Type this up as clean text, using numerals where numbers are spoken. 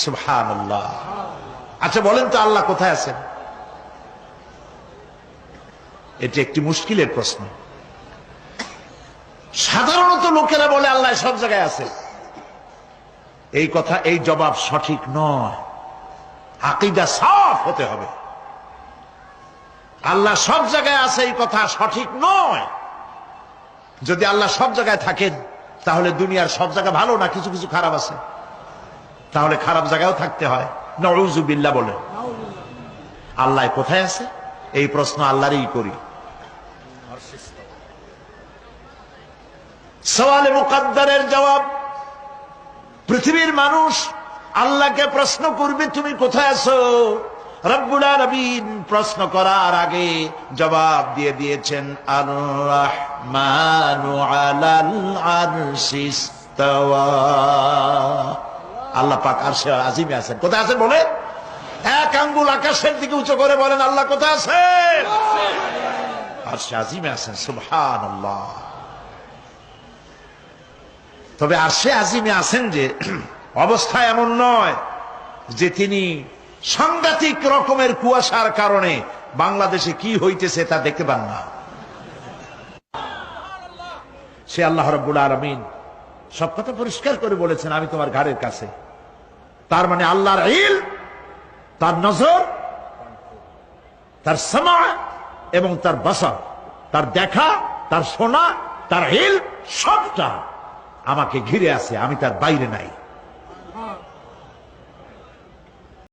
সুবহানাল্লাহ। আচ্ছা বলেন তো আল্লাহ কোথায় আছেন? এটি একটি মুশকিলের প্রশ্ন। সাধারণত লোকেরা বলে আল্লাহ সব জায়গায় আছে। এই কথা, এই জবাব সঠিক নয়। আকীদা সাফ হতে হবে। আল্লাহ সব জায়গায় আছে এই কথা সঠিক নয়। যদি আল্লাহ সব জায়গায় থাকেন তাহলে দুনিয়ার সব জায়গা ভালো না, কিছু কিছু খারাপ আছে। তাহলে খারাপ জায়গায়ও থাকতে হয়। নাউযুবিল্লাহ বলেন। আল্লাহ কোথায় আছে এই প্রশ্ন আল্লাহরই করি। সওয়ালে মুকদ্দারের জবাব, পৃথিবীর মানুষ আল্লাহকে প্রশ্ন করবে তুমি কোথায় আছো। রব্বুল আলামিন প্রশ্ন করার আগে জবাব দিয়ে দিয়েছেন, আর রাহমানু আলাল আরশি ইস্তাওয়া। আল্লাহ পাক আরশে আজিমে আছেন। কোথায় আছেন বলে? এক আঙ্গুল আকাশের দিকে উঁচু করে বলেন আল্লাহ কোথায় আছেন? আরশে আজিমে আছেন। সুবহানাল্লাহ। তবে আরশে আজিমে আছেন যে অবস্থা এমন নয় যে তিনি সাংঘাতিক রকমের কুয়াশার কারণে বাংলাদেশে কি হইতেছে তা দেখতে পান না। সে আল্লাহ রাব্বুল আলামিন সব কথা পরিষ্কার করে বলেছেন, আমি তোমার ঘাড়ের কাছে। তার মানে আল্লাহর ইলম, তার নজর, তার সামা এবং তার বাসার, তার দেখা, তার শোনা, তার ইলম সবটা আমাকে ঘিরে আছে, আমি তার বাইরে নাই।